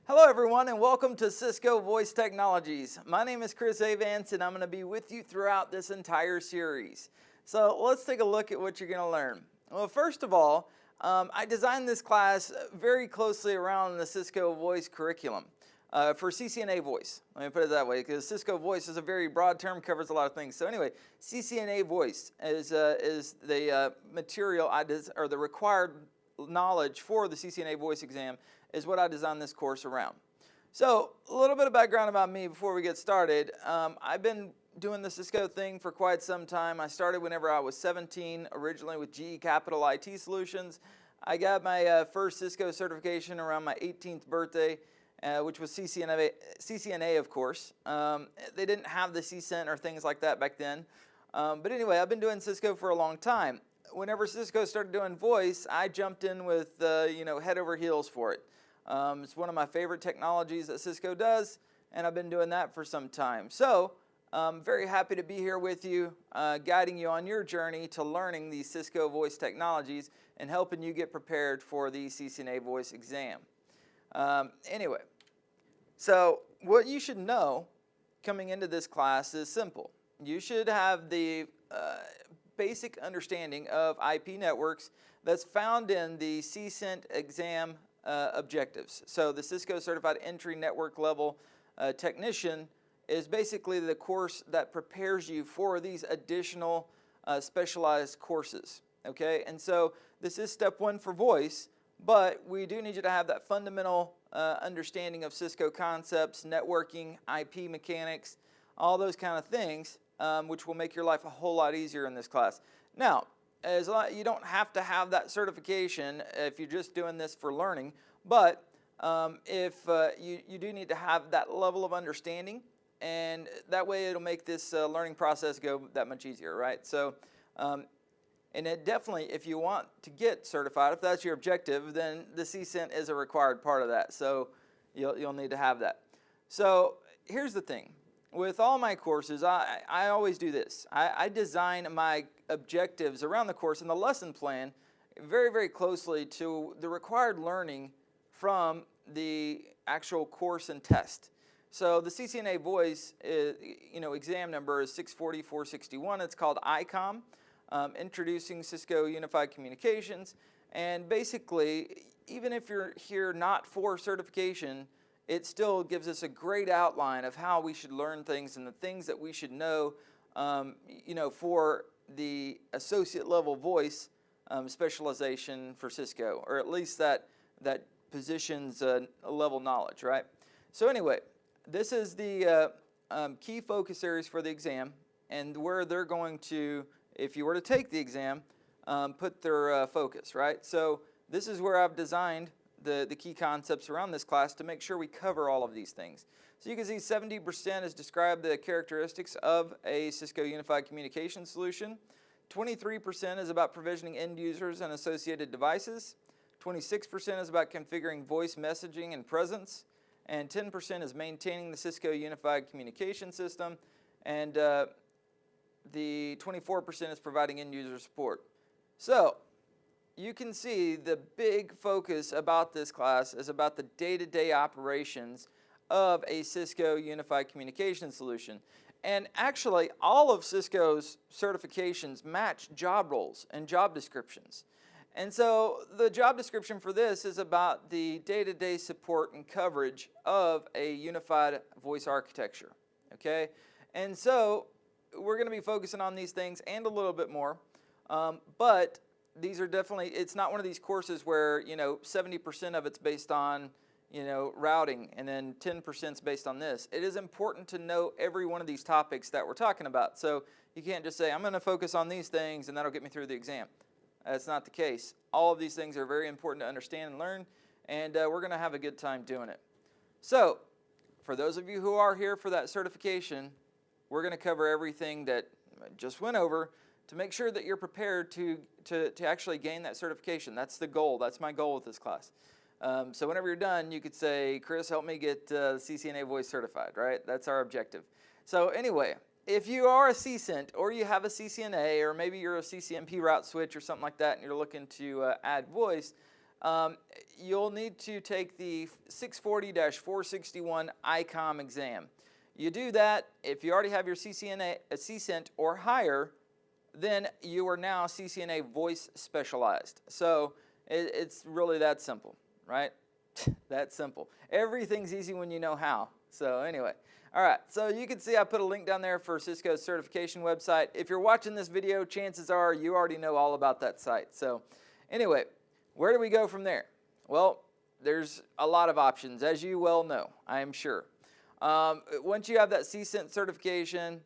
Hello everyone and welcome to Cisco Voice Technologies. My name is Chris Avance and I'm going to be with you throughout this entire series. So let's take a look at what you're going to learn. Well, first of all, I designed this class very closely around the Cisco Voice curriculum for CCNA Voice. Let me put it that way because Cisco Voice is a very broad term, covers a lot of things. So anyway, CCNA Voice is the material or the required knowledge for the CCNA Voice exam is what I designed this course around. So a little bit of background about me before we get started. I've been doing the Cisco thing for quite some time. I started whenever I was 17, originally with GE Capital IT Solutions. I got my first Cisco certification around my 18th birthday, which was CCNA of course. They didn't have the CCENT or things like that back then. But anyway, I've been doing Cisco for a long time. Whenever Cisco started doing voice, I jumped in with head over heels for it. It's one of my favorite technologies that Cisco does, and I've been doing that for some time. So I'm very happy to be here with you, guiding you on your journey to learning these Cisco voice technologies and helping you get prepared for the CCNA voice exam. Anyway, so what you should know coming into this class is simple. You should have the basic understanding of IP networks that's found in the CCENT exam objectives. So the Cisco Certified Entry Network Level Technician is basically the course that prepares you for these additional specialized courses. Okay, and so this is step one for voice, but we do need you to have that fundamental understanding of Cisco concepts, networking, IP mechanics, all those kind of things, which will make your life a whole lot easier in this class. Now, you don't have to have that certification if you're just doing this for learning, but if you do need to have that level of understanding, and that way it'll make this learning process go that much easier, right? So, and it definitely, if you want to get certified, if that's your objective, then the CCENT is a required part of that, so you'll need to have that. So here's the thing. With all my courses, I always do this. I design my objectives around the course and the lesson plan very, very closely to the required learning from the actual course and test. So the CCNA voice, exam number is 640-461. It's called ICOMM, Introducing Cisco Unified Communications. And basically, even if you're here not for certification, it still gives us a great outline of how we should learn things and the things that we should know, for the associate level voice specialization for Cisco, or at least that position's level knowledge, right? So anyway, this is the key focus areas for the exam, and where they're going to, if you were to take the exam, put their focus, right? So this is where I've designed the key concepts around this class to make sure we cover all of these things. So you can see 70% has described the characteristics of a Cisco Unified Communication solution. 23% is about provisioning end users and associated devices. 26% is about configuring voice messaging and presence. And 10% is maintaining the Cisco Unified Communication System. And the 24% is providing end user support. So you can see the big focus about this class is about the day-to-day operations of a Cisco Unified Communication solution. And actually, all of Cisco's certifications match job roles and job descriptions. And so the job description for this is about the day-to-day support and coverage of a unified voice architecture. Okay? And so we're going to be focusing on these things and a little bit more, but these are definitely, it's not one of these courses where, 70% of it's based on, routing and then 10% is based on this. It is important to know every one of these topics that we're talking about. So you can't just say, I'm going to focus on these things and that'll get me through the exam. That's not the case. All of these things are very important to understand and learn, and we're going to have a good time doing it. So for those of you who are here for that certification, we're going to cover everything that I just went over to make sure that you're prepared to actually gain that certification. That's the goal. That's my goal with this class. So whenever you're done, you could say, Chris, help me get CCNA voice certified, right? That's our objective. So anyway, if you are a CCENT or you have a CCNA or maybe you're a CCNP route switch or something like that and you're looking to add voice, you'll need to take the 640-461 ICOMM exam. You do that, if you already have your CCNA, a CCENT or higher, then you are now CCNA voice specialized. So it's really that simple, right? That simple. Everything's easy when you know how. So anyway, all right, so you can see I put a link down there for Cisco's certification website. If you're watching this video, chances are you already know all about that site. So anyway, where do we go from there? Well, there's a lot of options, as you well know, I am sure. Once you have that CCENT certification,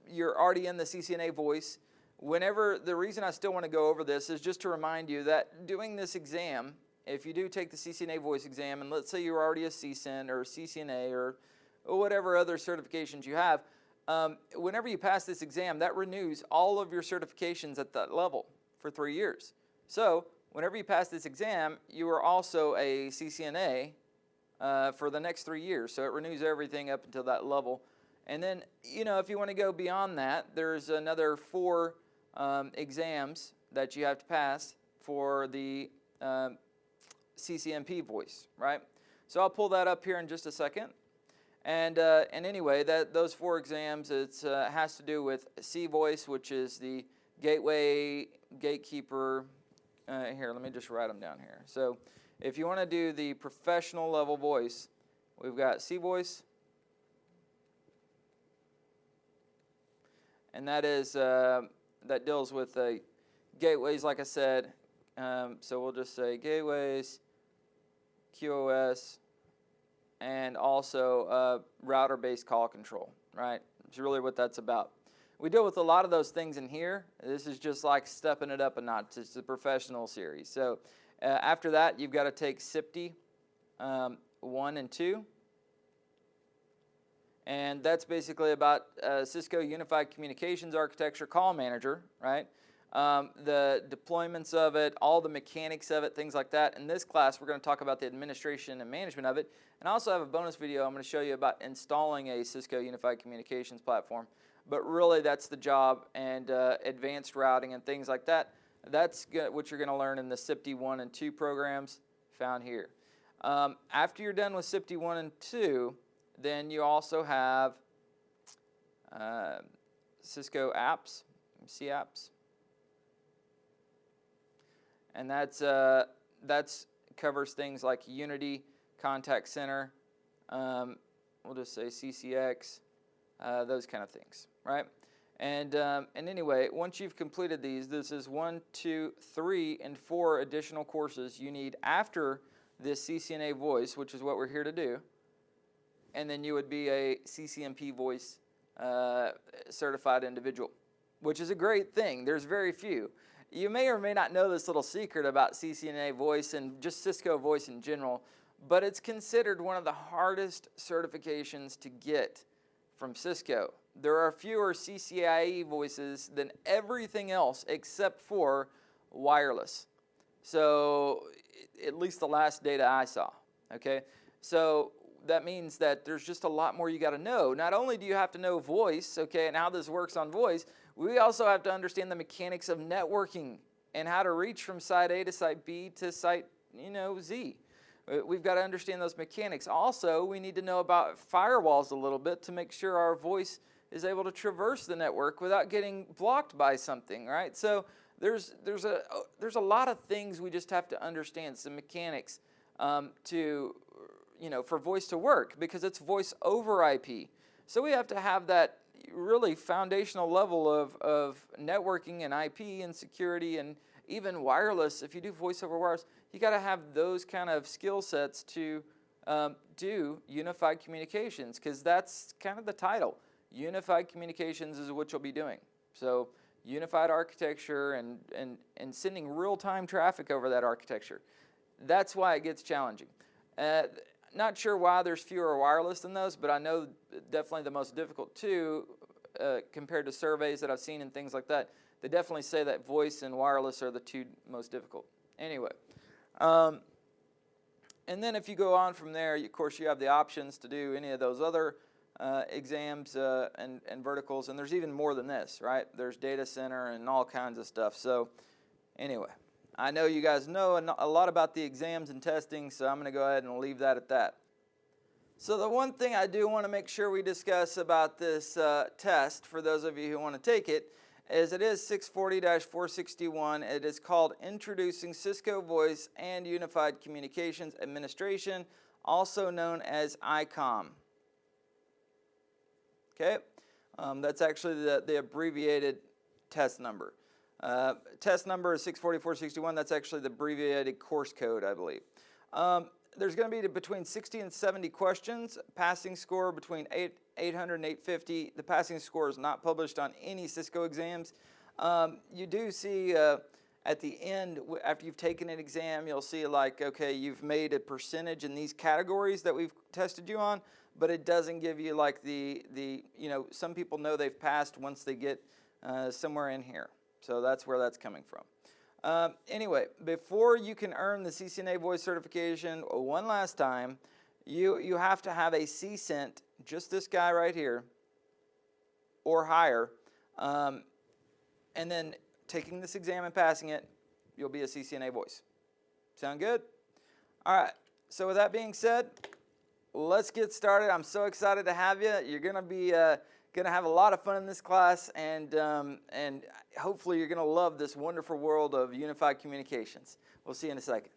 you're already in the CCNA voice. The reason I still want to go over this is just to remind you that doing this exam, if you do take the CCNA voice exam, and let's say you're already a CCENT or a CCNA or whatever other certifications you have, whenever you pass this exam, that renews all of your certifications at that level for 3 years. So whenever you pass this exam, you are also a CCNA for the next 3 years. So it renews everything up until that level. And then, you know, if you want to go beyond that, there's another 4 exams that you have to pass for the CCNP voice, right? So I'll pull that up here in just a second. And anyway, those 4 exams, it has to do with C voice, which is the gateway, gatekeeper. Here, let me just write them down here. So if you want to do the professional level voice, we've got C voice, and that is that deals with gateways, like I said. So we'll just say gateways, QoS, and also router-based call control, right? It's really what that's about. We deal with a lot of those things in here. This is just like stepping it up a notch. It's the professional series. So after that, you've got to take SIPTE 1 and 2. And that's basically about Cisco Unified Communications Architecture Call Manager, right? The deployments of it, all the mechanics of it, things like that. In this class, we're going to talk about the administration and management of it. And I also have a bonus video I'm going to show you about installing a Cisco Unified Communications platform. But really, that's the job, and advanced routing and things like that. That's what you're going to learn in the SIPTE 1 and 2 programs found here. After you're done with SIPTE 1 and 2, then you also have Cisco apps, CApps. And that's covers things like Unity, Contact Center, we'll just say CCX, those kind of things, right? And anyway, once you've completed these, this is 1, 2, 3, and 4 additional courses you need after this CCNA voice, which is what we're here to do. And then you would be a CCNP voice certified individual, which is a great thing. There's very few. You may or may not know this little secret about CCNA voice and just Cisco voice in general, but it's considered one of the hardest certifications to get from Cisco. There are fewer CCIE voices than everything else except for wireless. So at least the last data I saw, okay? So that means that there's just a lot more you got to know. Not only do you have to know voice, okay, and how this works on voice, we also have to understand the mechanics of networking and how to reach from site A to site B to site, Z. We've got to understand those mechanics. Also, we need to know about firewalls a little bit to make sure our voice is able to traverse the network without getting blocked by something, right? So there's a lot of things we just have to understand, some mechanics for voice to work, because it's voice over IP. So we have to have that really foundational level of networking and IP and security and even wireless. If you do voice over wireless, you got to have those kind of skill sets to do unified communications, because that's kind of the title. Unified communications is what you'll be doing. So unified architecture and sending real-time traffic over that architecture. That's why it gets challenging. Not sure why there's fewer wireless than those, but I know definitely the most difficult too, compared to surveys that I've seen and things like that. They definitely say that voice and wireless are the 2 most difficult. Anyway, and then if you go on from there, of course, you have the options to do any of those other exams and verticals, and there's even more than this, right? There's data center and all kinds of stuff. So anyway, I know you guys know a lot about the exams and testing, so I'm going to go ahead and leave that at that. So the one thing I do want to make sure we discuss about this test, for those of you who want to take it, is it is 640-461. It is called Introducing Cisco Voice and Unified Communications Administration, also known as ICOMM. Okay, that's actually the abbreviated test number. Test number is 640-461. That's actually the abbreviated course code, I believe. There's going to be between 60 and 70 questions. Passing score between 800 and 850. The passing score is not published on any Cisco exams. You do see at the end, after you've taken an exam, you'll see like, okay, you've made a percentage in these categories that we've tested you on, but it doesn't give you like some people know they've passed once they get somewhere in here. So that's where that's coming from. Anyway, before you can earn the CCNA voice certification one last time, you have to have a CCENT, just this guy right here, or higher, and then taking this exam and passing it, you'll be a CCNA voice. Sound good? All right, so with that being said, let's get started. I'm so excited to have you. You're going to be going to have a lot of fun in this class, and hopefully you're going to love this wonderful world of unified communications. We'll see you in a second.